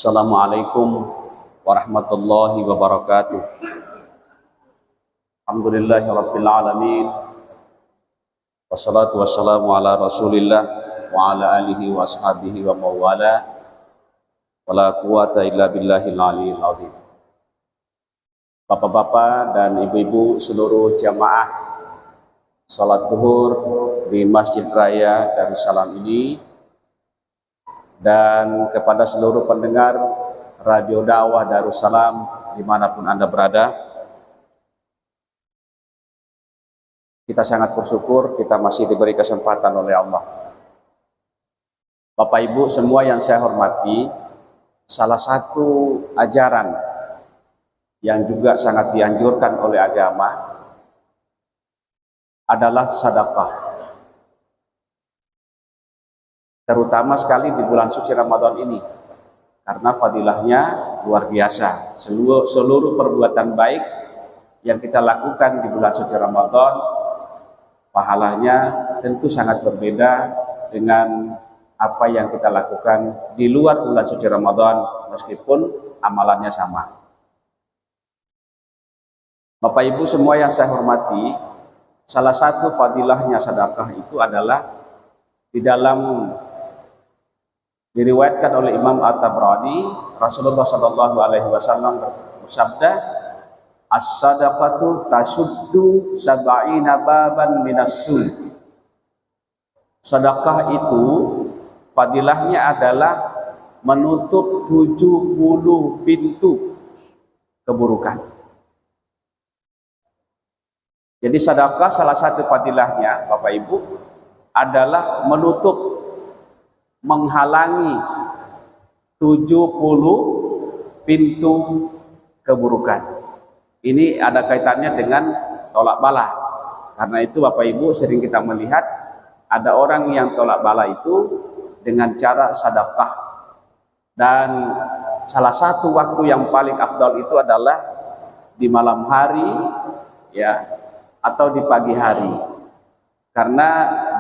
Assalamualaikum warahmatullahi wabarakatuh. Alhamdulillahirabbil alamin. Wassalatu wassalamu ala Rasulillah wa ala alihi wa ashabihi wa mawala. Wala quwata illa billahil aliyil azim. Bapak-bapak dan ibu-ibu seluruh jamaah salat zuhur di Masjid Raya Darussalam ini, dan kepada seluruh pendengar Radio Dakwah Darussalam dimanapun Anda berada, kita sangat bersyukur kita masih diberi kesempatan oleh Allah. Bapak Ibu semua yang saya hormati, salah satu ajaran yang juga sangat dianjurkan oleh agama adalah sedekah. Terutama sekali di bulan suci Ramadan ini, karena fadilahnya luar biasa. Seluruh perbuatan baik yang kita lakukan di bulan suci Ramadan, pahalanya tentu sangat berbeda dengan apa yang kita lakukan di luar bulan suci Ramadan, meskipun amalannya sama. Bapak Ibu semua yang saya hormati, salah satu fadilahnya sedekah itu adalah di dalam diriwayatkan oleh Imam At-Tabrani, Rasulullah Shallallahu Alaihi Wasallam bersabda, as-sadaqatu tasuddu sab'ina baban minas-sul. Sedekah itu fadilahnya adalah menutup 70 pintu keburukan. Jadi sedekah salah satu fadilahnya, Bapak Ibu, adalah menutup, menghalangi 70 pintu keburukan. Ini ada kaitannya dengan tolak bala. Karena itu Bapak Ibu sering kita melihat ada orang yang tolak bala itu dengan cara sedekah. Dan salah satu waktu yang paling afdal itu adalah di malam hari, ya, atau di pagi hari. Karena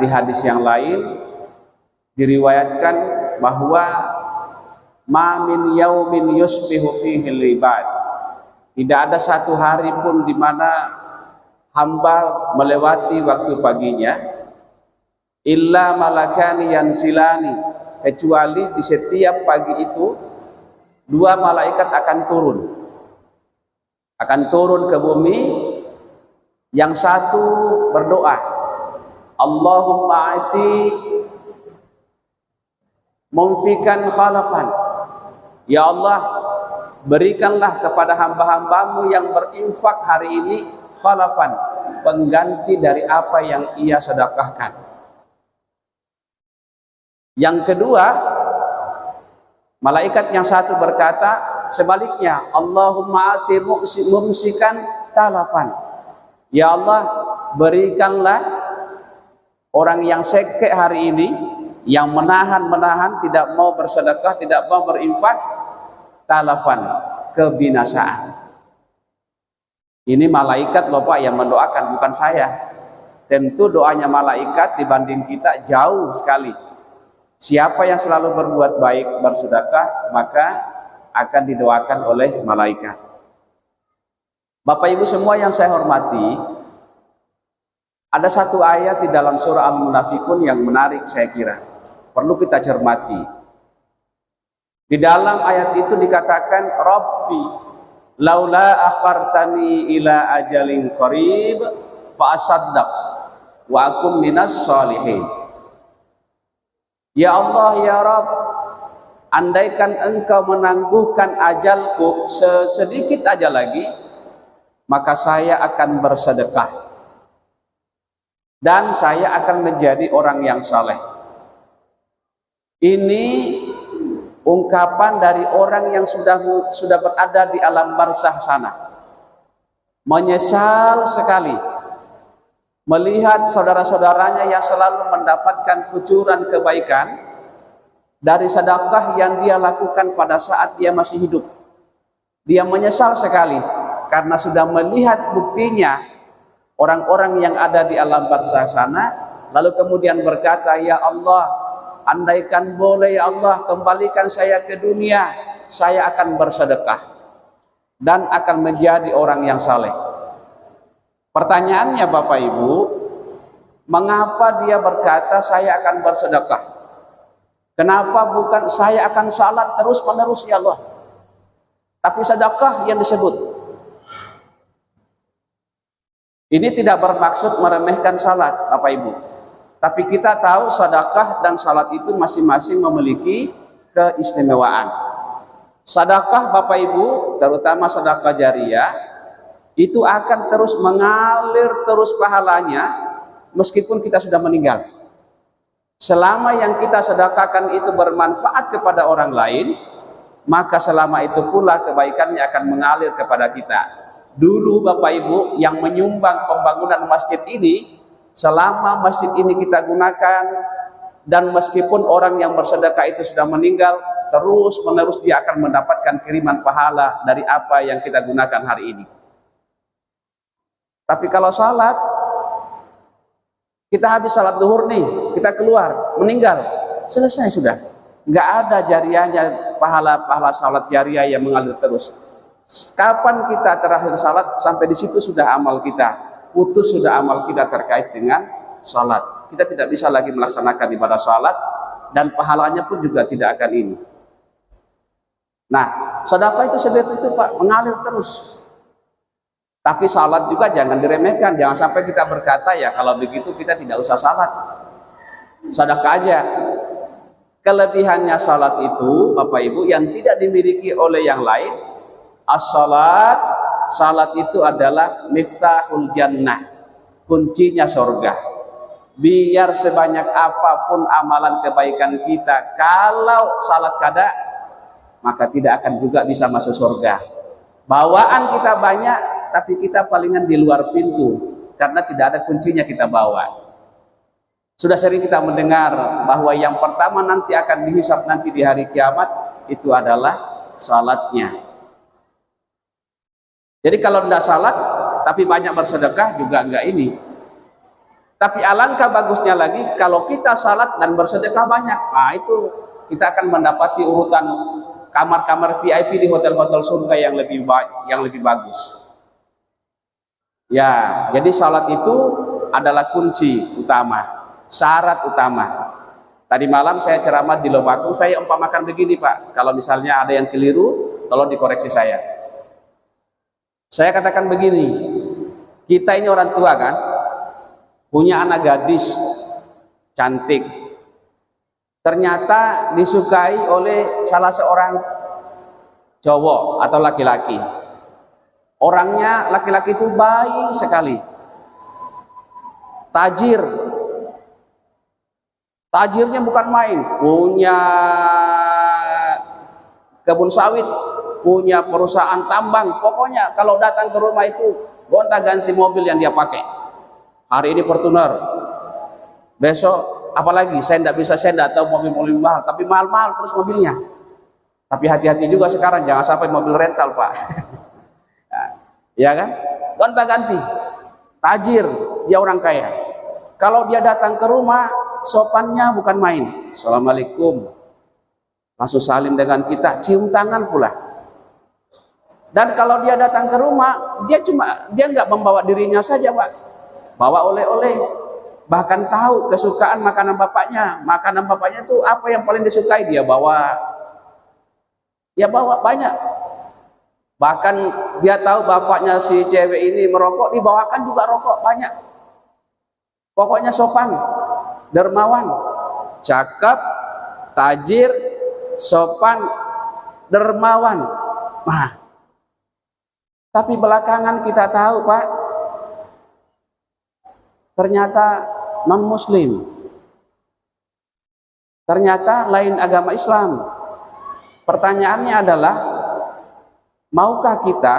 di hadis yang lain diriwayatkan bahwa ma min yaumin yusbihu fihi al-ibad, tidak ada satu hari pun di mana hamba melewati waktu paginya, illa malakani yansilani, kecuali di setiap pagi itu dua malaikat akan turun ke bumi. Yang satu berdoa, Allahumma ati munfikan khalafan, ya Allah, berikanlah kepada hamba-hambamu yang berinfak hari ini khalafan, pengganti dari apa yang ia sedekahkan. Yang kedua, malaikat yang satu berkata sebaliknya, Allahumma ati mumsikan talafan, ya Allah, berikanlah orang yang sekek hari ini yang menahan-menahan, tidak mau bersedekah, tidak mau berinfak, talafan, kebinasaan. Ini malaikat loh Pak yang mendoakan, bukan saya. Tentu doanya malaikat dibanding kita jauh sekali. Siapa yang selalu berbuat baik, bersedekah, maka akan didoakan oleh malaikat. Bapak Ibu semua yang saya hormati, ada satu ayat di dalam surah Al-Munafikun yang menarik saya kira. Perlu kita cermati. Di dalam ayat itu dikatakan, Rabbi, laula akhartani ila ajalin qarib fa asaddaq wa akum minas sholihin. Ya Allah, ya Rabb, andaikan engkau menangguhkan ajalku sedikit aja lagi, maka saya akan bersedekah dan saya akan menjadi orang yang saleh. Ini ungkapan dari orang yang sudah berada di alam barzakh sana, menyesal sekali melihat saudara-saudaranya yang selalu mendapatkan kucuran kebaikan dari sedekah yang dia lakukan pada saat dia masih hidup. Dia menyesal sekali karena sudah melihat buktinya orang-orang yang ada di alam barzakh sana, lalu kemudian berkata, ya Allah, andaikan boleh ya Allah, kembalikan saya ke dunia, saya akan bersedekah dan akan menjadi orang yang saleh. Pertanyaannya Bapak Ibu, mengapa dia berkata saya akan bersedekah? Kenapa bukan saya akan salat terus menerus ya Allah? Tapi sedekah yang disebut. Ini tidak bermaksud meremehkan salat Bapak Ibu. Tapi kita tahu sedekah dan salat itu masing-masing memiliki keistimewaan. Sedekah Bapak Ibu, terutama sedekah jariyah, itu akan terus mengalir terus pahalanya meskipun kita sudah meninggal. Selama yang kita sedekahkan itu bermanfaat kepada orang lain, maka selama itu pula kebaikannya akan mengalir kepada kita. Dulu Bapak Ibu yang menyumbang pembangunan masjid ini, selama masjid ini kita gunakan, dan meskipun orang yang bersedekah itu sudah meninggal, terus menerus dia akan mendapatkan kiriman pahala dari apa yang kita gunakan hari ini. Tapi kalau salat, kita habis salat zuhur nih, kita keluar, meninggal, selesai sudah. Nggak ada jariahnya, pahala salat jariah yang mengalir terus. Kapan kita terakhir salat, sampai di situ sudah amal kita, putus sudah amal kita terkait dengan salat. Kita tidak bisa lagi melaksanakan ibadah salat, dan pahalanya pun juga tidak akan ini. Nah, sedekah itu seperti itu Pak, mengalir terus. Tapi salat juga jangan diremehkan, jangan sampai kita berkata ya kalau begitu kita tidak usah salat, sedekah aja. Kelebihannya salat itu Bapak Ibu yang tidak dimiliki oleh yang lain, as-salat, salat itu adalah miftahul jannah, kuncinya surga. Biar sebanyak apapun amalan kebaikan kita, kalau salat kada, maka tidak akan juga bisa masuk surga. Bawaan kita banyak, tapi kita palingan di luar pintu karena tidak ada kuncinya kita bawa. Sudah sering kita mendengar bahwa yang pertama nanti akan dihisab nanti di hari kiamat itu adalah salatnya. Jadi kalau tidak salat tapi banyak bersedekah juga enggak ini. Tapi alangkah bagusnya lagi kalau kita salat dan bersedekah banyak. Nah itu kita akan mendapati urutan kamar-kamar VIP di hotel-hotel surga yang lebih bagus. Ya, jadi salat itu adalah kunci utama, syarat utama. Tadi malam saya ceramah di Lobaku, saya umpamakan begini Pak, kalau misalnya ada yang keliru, tolong dikoreksi saya. Saya katakan begini, kita ini orang tua kan, punya anak gadis cantik, ternyata disukai oleh salah seorang cowok atau laki-laki. Orangnya laki-laki itu baik sekali, tajir. Tajirnya bukan main, punya kebun sawit, punya perusahaan tambang. Pokoknya kalau datang ke rumah itu gonta-ganti mobil yang dia pakai. Hari ini Fortuner, besok Apalagi saya tidak tahu mobil-mobil mahal, tapi mahal-mahal terus mobilnya. Tapi hati-hati juga sekarang, jangan sampai mobil rental, Pak. Ya kan? Gonta-ganti. Tajir, dia orang kaya. Kalau dia datang ke rumah, sopannya bukan main. Assalamualaikum. Langsung salim dengan kita, cium tangan pula. Dan kalau dia datang ke rumah, dia nggak membawa dirinya saja, Pak. Bawa oleh-oleh. Bahkan tahu kesukaan makanan bapaknya. Makanan bapaknya itu apa yang paling disukai, dia bawa. Ya bawa banyak. Bahkan dia tahu bapaknya si cewek ini merokok, dibawakan juga rokok banyak. Pokoknya sopan, dermawan, cakep, tajir, sopan, dermawan. Nah, tapi belakangan kita tahu, Pak, ternyata non-muslim, ternyata lain agama Islam. Pertanyaannya adalah, maukah kita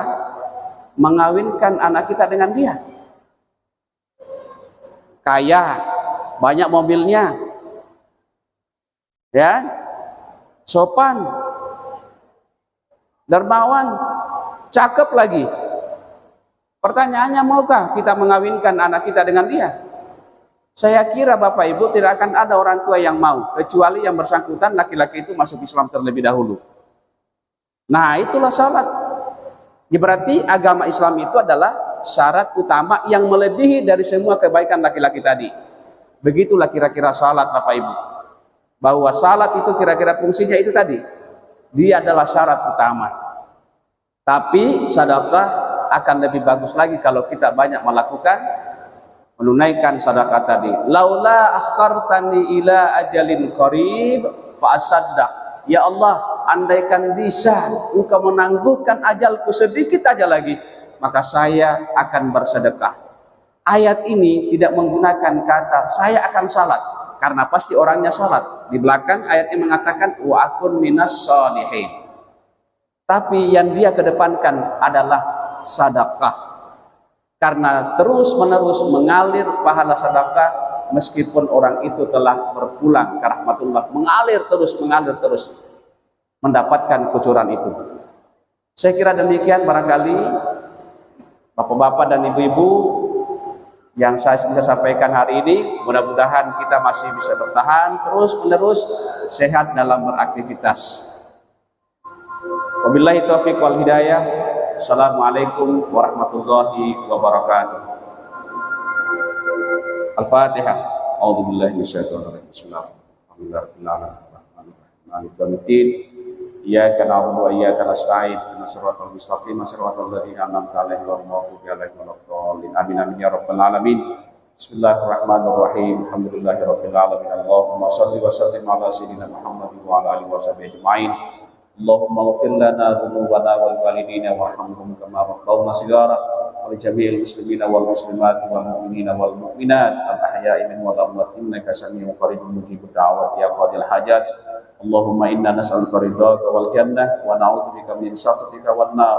mengawinkan anak kita dengan dia? Kaya, banyak mobilnya, ya, sopan, dermawan, cakep lagi. Pertanyaannya, maukah kita mengawinkan anak kita dengan dia? Saya kira Bapak Ibu tidak akan ada orang tua yang mau, kecuali yang bersangkutan laki-laki itu masuk Islam terlebih dahulu. Nah, itulah salat. Ya, berarti agama Islam itu adalah syarat utama yang melebihi dari semua kebaikan laki-laki tadi. Begitulah kira-kira salat, Bapak Ibu. Bahwa salat itu kira-kira fungsinya itu tadi. Dia adalah syarat utama. Tapi sedekah akan lebih bagus lagi kalau kita banyak melakukan, menunaikan sedekah tadi. Laula akhartani ila ajalin qarib fa asaddaq. Ya Allah, andaikan bisa Engkau menangguhkan ajalku sedikit aja lagi, maka saya akan bersedekah. Ayat ini tidak menggunakan kata saya akan salat, karena pasti orangnya salat. Di belakang ayatnya mengatakan wa akun minas sholihin. Tapi yang dia kedepankan adalah sedekah. Karena terus-menerus mengalir pahala sedekah meskipun orang itu telah berpulang ke rahmatullah, mengalir terus mendapatkan kucuran itu. Saya kira demikian barangkali Bapak-bapak dan Ibu-ibu yang saya bisa sampaikan hari ini. Mudah-mudahan kita masih bisa bertahan terus-menerus sehat dalam beraktivitas. Wabillahi taufiq wal hidayah. Assalamualaikum warahmatullahi wabarakatuh. Al-Fatihah. A'udzubillahi minasyaitonir rajim. Bismillahirrahmanirrahim. Iyyaka na'budu wa iyyaka nasta'in. Ihdinas siratal mustaqim, siratal ladzina an'amta 'alaihim ghairil maghdubi alaihim waladdallin. Amin amin ya rabbal alamin. Bismillahirrahmanirrahim. Alhamdulillahirabbil alamin. Allahumma shalli wa sallim ala sayyidina Muhammadin wa ala alihi washabihi ajmain. Allahumma ighfir lana dzunubana wal walidina warhamhum kama rabbawna shighara wa li jami'il muslimina wal muslimat wal mu'minina wal mu'minat al ahya'i minhum wal amwat innaka samii'un qaribun mujibud da'wati ya qadil hajat. Allahumma inna nas'aluka ridhaka wal jannah wa na'udzubika min sakhatika wan nar.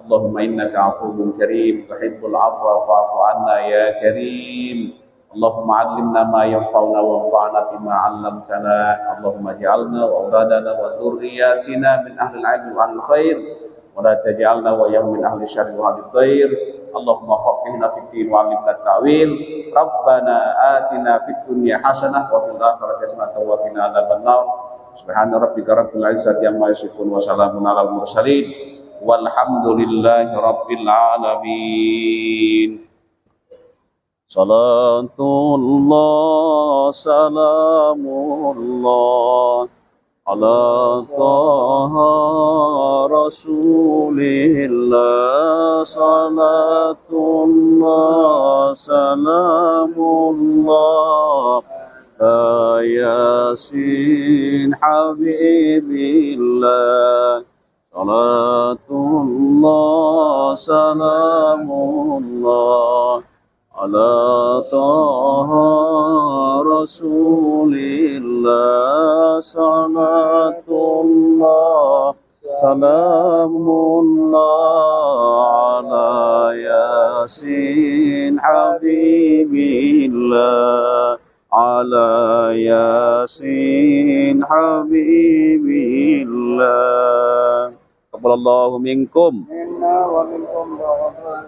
Allahumma innaka 'afuwwun karim tuhibbul 'afwa fa'fu 'anna ya karim. Allahumma 'allimna ma yanfa'una wanfa'na bima 'allamtana. Allahumma ij'alna wa auladana wa dhurriyyatina min ahli al-'ilmi wa ahli khair wa la taj'alna wa yawm min ahli syarri wa ahli dhair. Allahumma faqihna fid din wa 'allimna at-ta'wil. Rabbana atina fid dunya hasanah wa fil akhirati hasanah wa qina adzaban nar. Subhana rabbika rabbil izzati amma yasifun wa salamun alal mursalin walhamdulillahi rabbil alamin. Salatullah salamullah ala taha rasulillah. Salatullah salamullah Yasin habibillah. Salatullah salamullah ala taha rasulillah. Salatullah salamullah ala Yasin habibillah. على ياسين حبيب الله. تقبل الله منكم. منا ومنكم رمضان